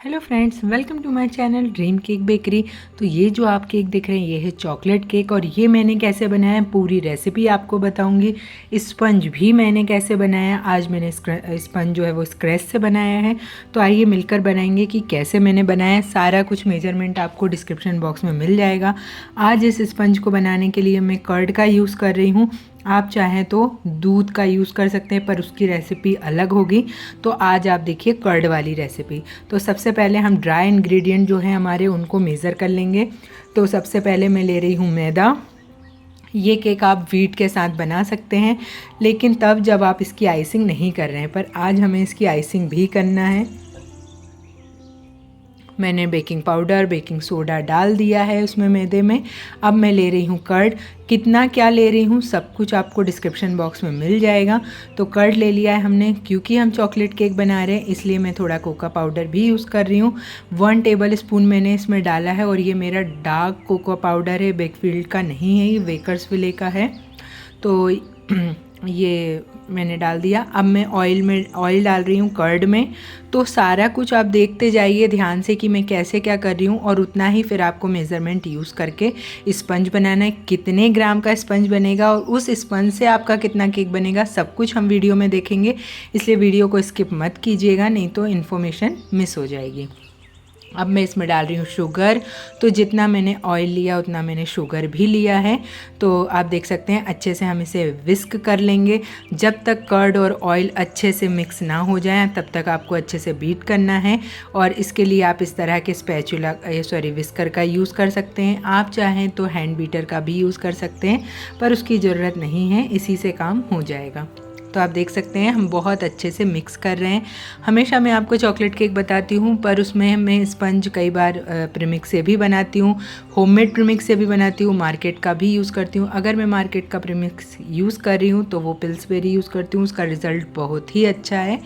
Hello friends, welcome to my channel dream cake bakery. तो ये जो आप केक देख रहे हैं ये है चॉकलेट केक और ये मैंने कैसे बनाया है पूरी रेसिपी आपको बताऊंगी। स्पंज भी मैंने कैसे बनाया, आज मैंने स्पंज जो है वो स्क्रैच से बनाया है। तो आइए मिलकर बनाएंगे कि कैसे मैंने बनाया। सारा कुछ मेजरमेंट आपको डिस्क्रिप्शन बॉक्स में मिल जाएगा। आज इस स्पंज को बनाने के लिए मैं कर्ड का यूज़ कर रही हूँ। आप चाहें तो दूध का यूज़ कर सकते हैं पर उसकी रेसिपी अलग होगी। तो आज आप देखिए कर्ड वाली रेसिपी। तो सबसे पहले हम ड्राई इंग्रेडिएंट जो हैं हमारे उनको मेज़र कर लेंगे। तो सबसे पहले मैं ले रही हूँ मैदा। ये केक आप व्हीट के साथ बना सकते हैं लेकिन तब जब आप इसकी आइसिंग नहीं कर रहे हैं, पर आज हमें इसकी आइसिंग भी करना है। मैंने बेकिंग पाउडर बेकिंग सोडा डाल दिया है उसमें मैदे में। अब मैं ले रही हूँ कर्ड। कितना क्या ले रही हूँ सब कुछ आपको डिस्क्रिप्शन बॉक्स में मिल जाएगा। तो कर्ड ले लिया है हमने, क्योंकि हम चॉकलेट केक बना रहे हैं इसलिए मैं थोड़ा कोका पाउडर भी यूज़ कर रही हूँ। 1 टेबल स्पून मैंने इसमें डाला है और ये मेरा डार्क कोका पाउडर है, बेकफील्ड का नहीं है, ये बेकर्सविले का है। तो ये मैंने डाल दिया। अब मैं ऑयल डाल रही हूँ कर्ड में। तो सारा कुछ आप देखते जाइए ध्यान से कि मैं कैसे क्या कर रही हूँ और उतना ही फिर आपको मेज़रमेंट यूज़ करके स्पंज बनाना है। कितने ग्राम का स्पंज बनेगा और उस स्पंज से आपका कितना केक बनेगा सब कुछ हम वीडियो में देखेंगे, इसलिए वीडियो को स्किप मत कीजिएगा, नहीं तो इन्फॉर्मेशन मिस हो जाएगी। अब मैं इसमें डाल रही हूँ शुगर। तो जितना मैंने ऑयल लिया उतना मैंने शुगर भी लिया है। तो आप देख सकते हैं अच्छे से हम इसे विस्क कर लेंगे। जब तक कर्ड और ऑयल अच्छे से मिक्स ना हो जाए तब तक आपको अच्छे से बीट करना है। और इसके लिए आप इस तरह के विस्कर का यूज़ कर सकते हैं। आप चाहें तो हैंड बीटर का भी यूज़ कर सकते हैं पर उसकी ज़रूरत नहीं है, इसी से काम हो जाएगा। तो आप देख सकते हैं हम बहुत अच्छे से मिक्स कर रहे हैं। हमेशा मैं आपको चॉकलेट केक बताती हूँ पर उसमें मैं स्पंज कई बार प्रीमिक्स से भी बनाती हूँ, होममेड प्रीमिक्स से भी बनाती हूँ, मार्केट का भी यूज़ करती हूँ। अगर मैं मार्केट का प्रीमिक्स यूज़ कर रही हूँ तो वो पिल्सबेरी यूज़ करती हूँ, उसका रिज़ल्ट बहुत ही अच्छा है।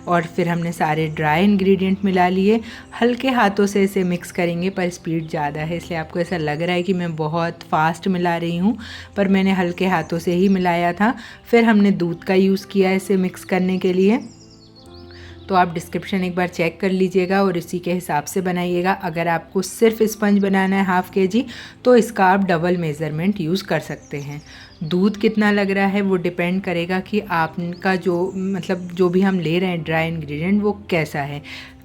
और फिर हमने सारे ड्राई इंग्रेडिएंट मिला लिए। हल्के हाथों से इसे मिक्स करेंगे पर स्पीड ज़्यादा है इसलिए आपको ऐसा लग रहा है कि मैं बहुत फास्ट मिला रही हूँ, पर मैंने हल्के हाथों से ही मिलाया था। फिर हमने दूध का यूज़ किया इसे मिक्स करने के लिए। तो आप डिस्क्रिप्शन एक बार चेक कर लीजिएगा और इसी के हिसाब से बनाइएगा। अगर आपको सिर्फ स्पंज बनाना है ½ kg तो इसका आप डबल मेज़रमेंट यूज़ कर सकते हैं। दूध कितना लग रहा है वो डिपेंड करेगा कि आपका जो भी हम ले रहे हैं ड्राई इंग्रेडिएंट वो कैसा है।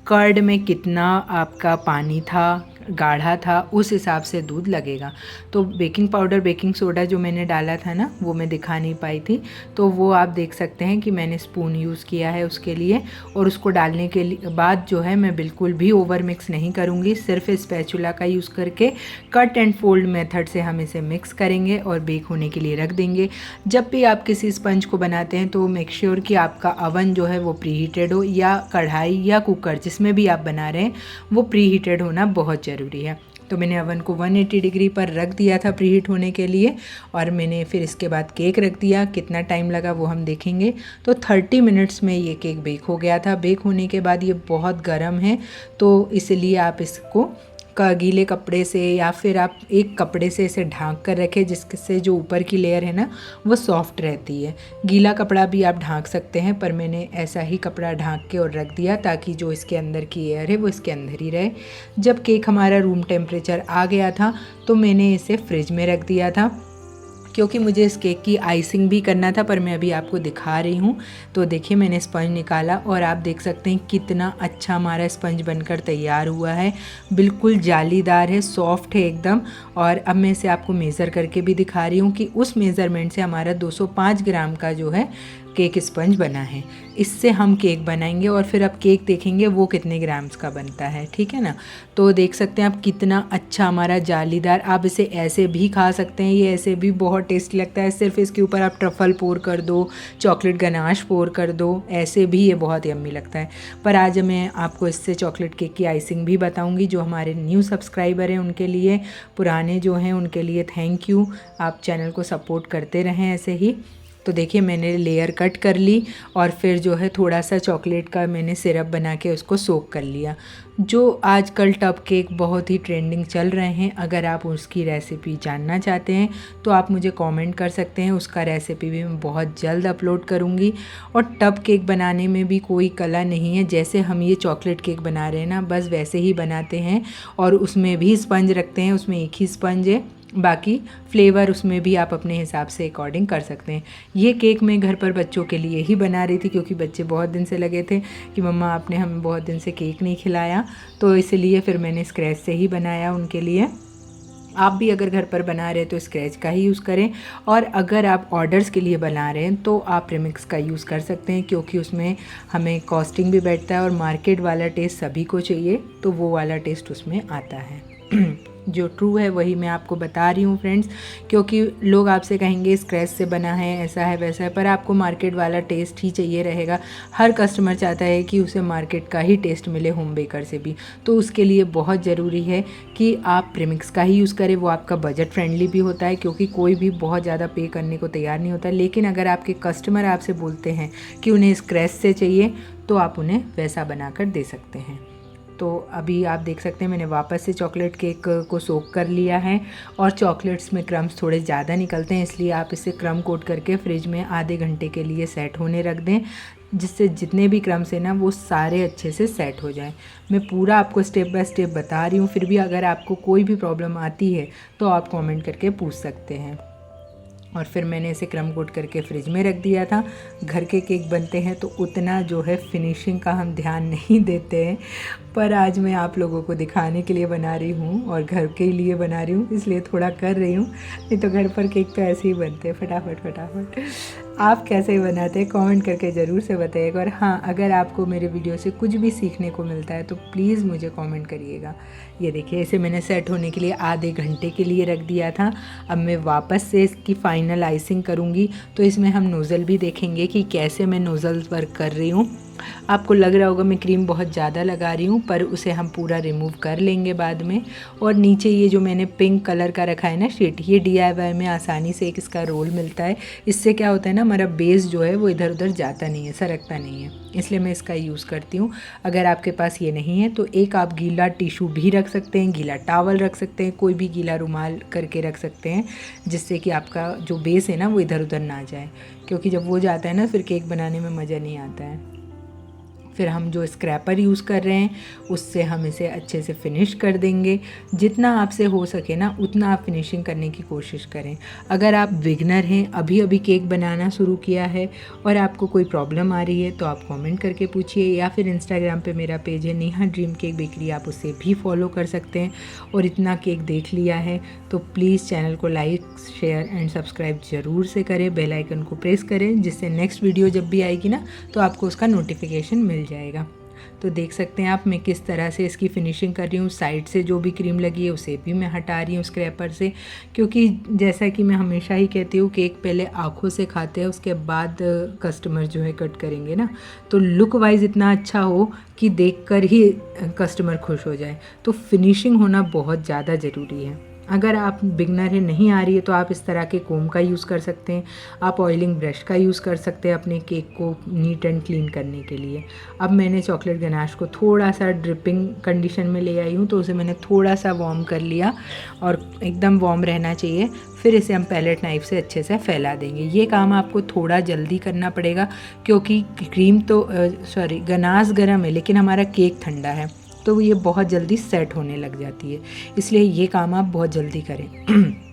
कर्ड में कितना आपका पानी था, गाढ़ा था, उस हिसाब से दूध लगेगा। तो बेकिंग पाउडर बेकिंग सोडा जो मैंने डाला था ना वो मैं दिखा नहीं पाई थी, तो वो आप देख सकते हैं कि मैंने स्पून यूज़ किया है उसके लिए। और उसको डालने के बाद जो है मैं बिल्कुल भी ओवर मिक्स नहीं करूँगी, सिर्फ स्पैचुला का यूज़ करके कट एंड फोल्ड मेथड से हम इसे मिक्स करेंगे और बेक होने के लिए रख देंगे। जब भी आप किसी स्पंज को बनाते हैं तो मेक श्योर कि आपका अवन जो है वो प्री हीटेड हो, या कढ़ाई या कुकर जिसमें भी आप बना रहे हैं वो प्री हीटेड होना बहुत ज़रूरी है। तो मैंने अवन को 180 डिग्री पर रख दिया था प्री हीट होने के लिए और मैंने फिर इसके बाद केक रख दिया। कितना टाइम लगा वो हम देखेंगे। तो 30 मिनट्स में ये केक बेक हो गया था। बेक होने के बाद ये बहुत गर्म है तो इसलिए आप इसको गीले कपड़े से या फिर आप एक कपड़े से इसे ढाँक कर रखें जिससे जो ऊपर की लेयर है ना वो सॉफ्ट रहती है। गीला कपड़ा भी आप ढाँक सकते हैं पर मैंने ऐसा ही कपड़ा ढाँक के और रख दिया ताकि जो इसके अंदर की एयर है वो इसके अंदर ही रहे। जब केक हमारा रूम टेम्परेचर आ गया था तो मैंने इसे फ्रिज में रख दिया था, क्योंकि मुझे इस केक की आइसिंग भी करना था, पर मैं अभी आपको दिखा रही हूँ। तो देखिए मैंने स्पंज निकाला और आप देख सकते हैं कितना अच्छा हमारा स्पंज बनकर तैयार हुआ है। बिल्कुल जालीदार है, सॉफ्ट है एकदम। और अब मैं इसे आपको मेज़र करके भी दिखा रही हूँ कि उस मेज़रमेंट से हमारा 205 ग्राम का जो है केक स्पंज बना है। इससे हम केक बनाएंगे और फिर अब केक देखेंगे वो कितने ग्राम्स का बनता है, ठीक है ना। तो देख सकते हैं आप कितना अच्छा हमारा जालीदार। आप इसे ऐसे भी खा सकते हैं, ये ऐसे भी बहुत टेस्टी लगता है। सिर्फ इसके ऊपर आप ट्रफल पोर कर दो, चॉकलेट गनाश पोर कर दो, ऐसे भी ये बहुत यम्मी लगता है। पर आज मैं आपको इससे चॉकलेट केक की आइसिंग भी बताऊँगी। जो हमारे न्यू सब्सक्राइबर हैं उनके लिए, पुराने जो हैं उनके लिए थैंक यू। आप चैनल को सपोर्ट करते रहें ऐसे ही। तो देखिए मैंने लेयर कट कर ली और फिर जो है थोड़ा सा चॉकलेट का मैंने सिरप बना के उसको सोक कर लिया। जो आजकल टब केक बहुत ही ट्रेंडिंग चल रहे हैं, अगर आप उसकी रेसिपी जानना चाहते हैं तो आप मुझे कमेंट कर सकते हैं, उसका रेसिपी भी मैं बहुत जल्द अपलोड करूँगी। और टब केक बनाने में भी कोई कला नहीं है, जैसे हम ये चॉकलेट केक बना रहे हैं ना, बस वैसे ही बनाते हैं। और उसमें भी स्पंज रखते हैं, उसमें एक ही स्पंज है, बाकी फ्लेवर उसमें भी आप अपने हिसाब से अकॉर्डिंग कर सकते हैं। ये केक मैं घर पर बच्चों के लिए ही बना रही थी, क्योंकि बच्चे बहुत दिन से लगे थे कि मम्मा आपने हमें बहुत दिन से केक नहीं खिलाया, तो इसलिए फिर मैंने स्क्रैच से ही बनाया उनके लिए। आप भी अगर घर पर बना रहे हैं तो स्क्रैच का ही यूज़ करें, और अगर आप ऑर्डर्स के लिए बना रहे हैं तो आप प्रीमिक्स का यूज़ कर सकते हैं, क्योंकि उसमें हमें कॉस्टिंग भी बैठता है और मार्केट वाला टेस्ट सभी को चाहिए, तो वो वाला टेस्ट उसमें आता है। जो ट्रू है वही मैं आपको बता रही हूँ फ्रेंड्स, क्योंकि लोग आपसे कहेंगे स्क्रैच से बना है, ऐसा है वैसा है, पर आपको मार्केट वाला टेस्ट ही चाहिए रहेगा। हर कस्टमर चाहता है कि उसे मार्केट का ही टेस्ट मिले, होम बेकर से भी। तो उसके लिए बहुत ज़रूरी है कि आप प्रीमिक्स का ही यूज़ करें, वो आपका बजट फ्रेंडली भी होता है, क्योंकि कोई भी बहुत ज़्यादा पे करने को तैयार नहीं होता। लेकिन अगर आपके कस्टमर आपसे बोलते हैं कि उन्हें स्क्रैच से चाहिए, तो आप उन्हें वैसा बना कर दे सकते हैं। तो अभी आप देख सकते हैं मैंने वापस से चॉकलेट केक को सोक कर लिया है, और चॉकलेट्स में क्रम्स थोड़े ज़्यादा निकलते हैं, इसलिए आप इसे क्रम कोट करके फ्रिज में आधे घंटे के लिए सेट होने रख दें, जिससे जितने भी क्रम्स हैं ना वो सारे अच्छे से सेट हो जाएं। मैं पूरा आपको स्टेप बाय स्टेप बता रही हूँ, फिर भी अगर आपको कोई भी प्रॉब्लम आती है तो आप कमेंट करके पूछ सकते हैं। और फिर मैंने इसे क्रम कोट करके फ्रिज में रख दिया था। घर के केक बनते हैं तो उतना जो है फिनिशिंग का हम ध्यान नहीं देते हैं, पर आज मैं आप लोगों को दिखाने के लिए बना रही हूँ और घर के लिए बना रही हूँ, इसलिए थोड़ा कर रही हूँ। नहीं तो घर पर केक तो ऐसे ही बनते हैं फटाफट फटाफट। आप कैसे बनाते हैं कमेंट करके ज़रूर से बताइएगा। और हाँ, अगर आपको मेरे वीडियो से कुछ भी सीखने को मिलता है तो प्लीज़ मुझे कमेंट करिएगा। ये देखिए इसे मैंने सेट होने के लिए आधे घंटे के लिए रख दिया था। अब मैं वापस से इसकी फाइनल आइसिंग करूँगी, तो इसमें हम नोज़ल भी देखेंगे कि कैसे मैं नोज़ल वर्क कर रही हूँ। आपको लग रहा होगा मैं क्रीम बहुत ज़्यादा लगा रही हूँ, पर उसे हम पूरा रिमूव कर लेंगे बाद में। और नीचे ये जो मैंने पिंक कलर का रखा है ना शीट, ये DIY में आसानी से एक इसका रोल मिलता है। इससे क्या होता है ना, हमारा बेस जो है वो इधर उधर जाता नहीं है, सरकता नहीं है, इसलिए मैं इसका यूज़ करती हूँ। अगर आपके पास ये नहीं है तो एक आप गीला टिशू भी रख सकते हैं, गीला टॉवल रख सकते हैं, कोई भी गीला रुमाल करके रख सकते हैं, जिससे कि आपका जो बेस है ना वो इधर उधर ना जाए, क्योंकि जब वो जाता है ना फिर केक बनाने में मज़ा नहीं आता है। फिर हम जो स्क्रैपर यूज़ कर रहे हैं उससे हम इसे अच्छे से फिनिश कर देंगे। जितना आपसे हो सके ना उतना आप फिनिशिंग करने की कोशिश करें। अगर आप बिगनर हैं, अभी अभी केक बनाना शुरू किया है और आपको कोई प्रॉब्लम आ रही है तो आप कमेंट करके पूछिए, या फिर इंस्टाग्राम पे मेरा पेज है नेहा ड्रीम केक बेकरी, आप उसे भी फॉलो कर सकते हैं। और इतना केक देख लिया है तो प्लीज़ चैनल को लाइक शेयर एंड सब्सक्राइब ज़रूर से करें, बेल आइकन को प्रेस करें, जिससे नेक्स्ट वीडियो जब भी आएगी ना तो आपको उसका नोटिफिकेशन मिल जाएगा। तो देख सकते हैं आप मैं किस तरह से इसकी फिनिशिंग कर रही हूँ। साइड से जो भी क्रीम लगी है उसे भी मैं हटा रही हूँ स्क्रैपर से, क्योंकि जैसा कि मैं हमेशा ही कहती हूँ केक पहले आँखों से खाते हैं, उसके बाद कस्टमर जो है कट करेंगे ना, तो लुक वाइज इतना अच्छा हो कि देखकर ही कस्टमर खुश हो जाए। तो फिनिशिंग होना बहुत ज़्यादा ज़रूरी है। अगर आप बिगनर है, नहीं आ रही है, तो आप इस तरह के कोम का यूज़ कर सकते हैं, आप ऑयलिंग ब्रश का यूज़ कर सकते हैं अपने केक को नीट एंड क्लीन करने के लिए। अब मैंने चॉकलेट गनाश को थोड़ा सा ड्रिपिंग कंडीशन में ले आई हूँ, तो उसे मैंने थोड़ा सा वार्म कर लिया और एकदम वार्म रहना चाहिए। फिर इसे हम पैलेट नाइफ से अच्छे से फैला देंगे। ये काम आपको थोड़ा जल्दी करना पड़ेगा, क्योंकि क्रीम तो गनाश गर्म है लेकिन हमारा केक ठंडा है, तो ये बहुत जल्दी सेट होने लग जाती है, इसलिए ये काम आप बहुत जल्दी करें।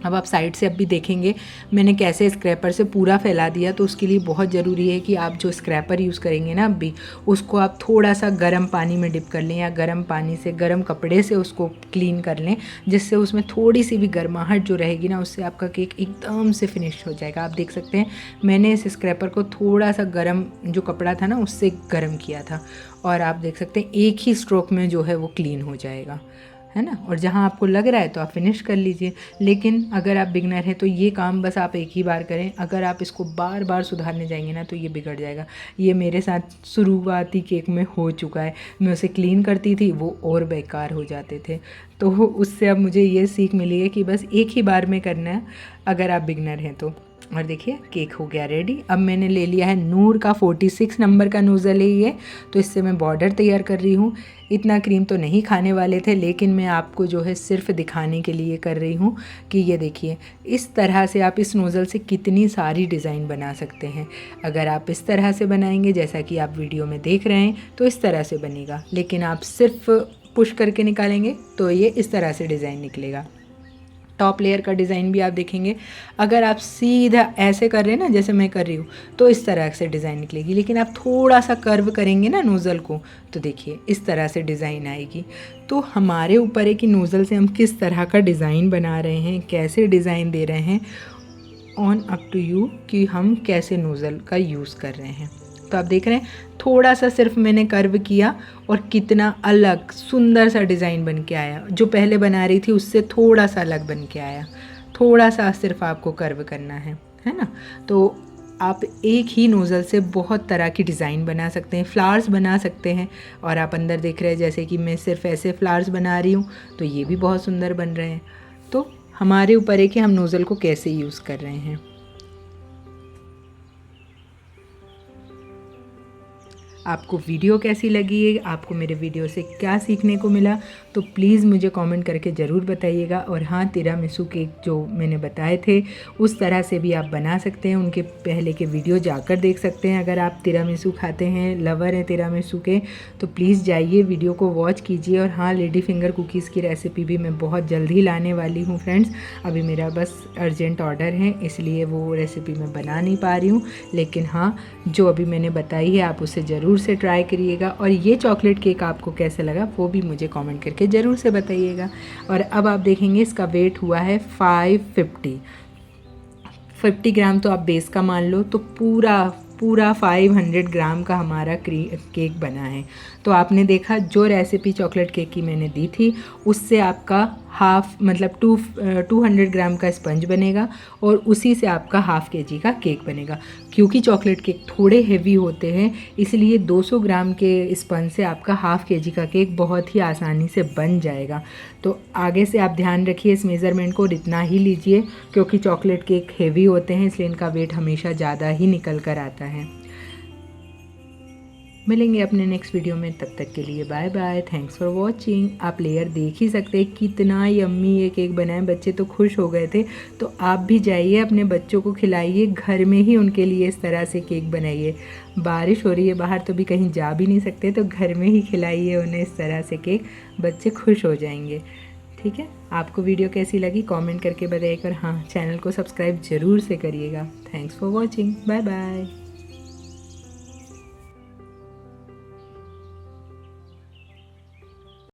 अब आप साइड से अब भी देखेंगे मैंने कैसे स्क्रैपर से पूरा फैला दिया। तो उसके लिए बहुत ज़रूरी है कि आप जो स्क्रैपर यूज़ करेंगे ना अभी, उसको आप थोड़ा सा गर्म पानी में डिप कर लें, या गर्म पानी से गर्म कपड़े से उसको क्लीन कर लें, जिससे उसमें थोड़ी सी भी गर्माहट जो रहेगी ना, उससे आपका केक एकदम से फिनिश हो जाएगा। आप देख सकते हैं मैंने इस स्क्रैपर को थोड़ा सा गर्म जो कपड़ा था ना उससे गर्म किया था, और आप देख सकते हैं एक ही स्ट्रोक में जो है वो क्लीन हो जाएगा, है ना। और जहाँ आपको लग रहा है तो आप फिनिश कर लीजिए। लेकिन अगर आप बिगनर हैं तो ये काम बस आप एक ही बार करें। अगर आप इसको बार बार सुधारने जाएंगे ना तो ये बिगड़ जाएगा। ये मेरे साथ शुरुआती केक में हो चुका है। मैं उसे क्लीन करती थी, वो और बेकार हो जाते थे। तो उससे अब मुझे ये सीख मिली है कि बस एक ही बार में करना है अगर आप बिगनर हैं तो। और देखिए केक हो गया रेडी। अब मैंने ले लिया है नूर का 46 नंबर का नोज़ल है ये, तो इससे मैं बॉर्डर तैयार कर रही हूँ। इतना क्रीम तो नहीं खाने वाले थे, लेकिन मैं आपको जो है सिर्फ दिखाने के लिए कर रही हूँ कि ये देखिए इस तरह से आप इस नोज़ल से कितनी सारी डिज़ाइन बना सकते हैं। अगर आप इस तरह से बनाएंगे जैसा कि आप वीडियो में देख रहे हैं तो इस तरह से बनेगा, लेकिन आप सिर्फ पुश करके निकालेंगे तो ये इस तरह से डिज़ाइन निकलेगा। टॉप लेयर का डिज़ाइन भी आप देखेंगे, अगर आप सीधा ऐसे कर रहे हैं ना जैसे मैं कर रही हूँ तो इस तरह से डिज़ाइन निकलेगी, लेकिन आप थोड़ा सा कर्व करेंगे ना नोज़ल को तो देखिए इस तरह से डिज़ाइन आएगी। तो हमारे ऊपर है कि नोज़ल से हम किस तरह का डिज़ाइन बना रहे हैं, कैसे डिज़ाइन दे रहे हैं, ऑन अप टू यू कि हम कैसे नोज़ल का यूज़ कर रहे हैं। तो आप देख रहे हैं थोड़ा सा सिर्फ मैंने कर्व किया और कितना अलग सुंदर सा डिज़ाइन बन के आया। जो पहले बना रही थी उससे थोड़ा सा अलग बन के आया। थोड़ा सा सिर्फ आपको कर्व करना है ना। तो आप एक ही नोज़ल से बहुत तरह की डिज़ाइन बना सकते हैं, फ्लावर्स बना सकते हैं। और आप अंदर देख रहे हैं जैसे कि मैं सिर्फ ऐसे फ्लावर्स बना रही हूँ तो ये भी बहुत सुंदर बन रहे हैं। तो हमारे ऊपर है कि हम नोज़ल को कैसे यूज़ कर रहे हैं। आपको वीडियो कैसी लगी है, आपको मेरे वीडियो से क्या सीखने को मिला, तो प्लीज़ मुझे कमेंट करके ज़रूर बताइएगा। और हाँ, तिरामिसू केक जो मैंने बताए थे उस तरह से भी आप बना सकते हैं, उनके पहले के वीडियो जाकर देख सकते हैं। अगर आप तिरामिसू खाते हैं, लवर हैं तिरामिसू के, तो प्लीज़ जाइए वीडियो को वॉच कीजिए। और हाँ, लेडी फिंगर कुकीज़ की रेसिपी भी मैं बहुत जल्द ही लाने वाली हूँ फ्रेंड्स। अभी मेरा बस अर्जेंट ऑर्डर है इसलिए वो रेसिपी मैं बना नहीं पा रही हूँ, लेकिन हाँ जो अभी मैंने बताई है आप उसे ज़रूर से ट्राई करिएगा। और ये चॉकलेट केक आपको कैसे लगा वो भी मुझे कमेंट करके ज़रूर से बताइएगा। और अब आप देखेंगे इसका वेट हुआ है 50 ग्राम, तो आप बेस का मान लो, तो पूरा 500 ग्राम का हमारा केक बना है। तो आपने देखा जो रेसिपी चॉकलेट केक की मैंने दी थी उससे आपका हाफ मतलब 200 ग्राम का स्पंज बनेगा और उसी से आपका हाफ केजी का केक बनेगा। क्योंकि चॉकलेट केक थोड़े हेवी होते हैं इसलिए 200 ग्राम के स्पंज से आपका हाफ केजी का केक बहुत ही आसानी से बन जाएगा। तो आगे से आप ध्यान रखिए इस मेज़रमेंट को, इतना ही लीजिए, क्योंकि चॉकलेट केक हेवी होते हैं इसलिए इनका वेट हमेशा ज़्यादा ही निकल कर आता है। मिलेंगे अपने नेक्स्ट वीडियो में, तब तक के लिए bye bye, thanks for watching. आप लेयर देख ही सकते हैं कितना यम्मी ये केक बना है, बच्चे तो खुश हो गए थे। तो आप भी जाइए अपने बच्चों को खिलाइए, घर में ही उनके लिए इस तरह से केक बनाइए। बारिश हो रही है बाहर तो भी कहीं जा भी नहीं सकते, तो घर में ही खिलाइए उन्हें इस तरह से केक, बच्चे खुश हो जाएंगे। ठीक है, आपको वीडियो कैसी लगी कमेंट करके बताइएगा। और हाँ, चैनल को सब्सक्राइब ज़रूर से करिएगा। Thanks for watching, bye bye.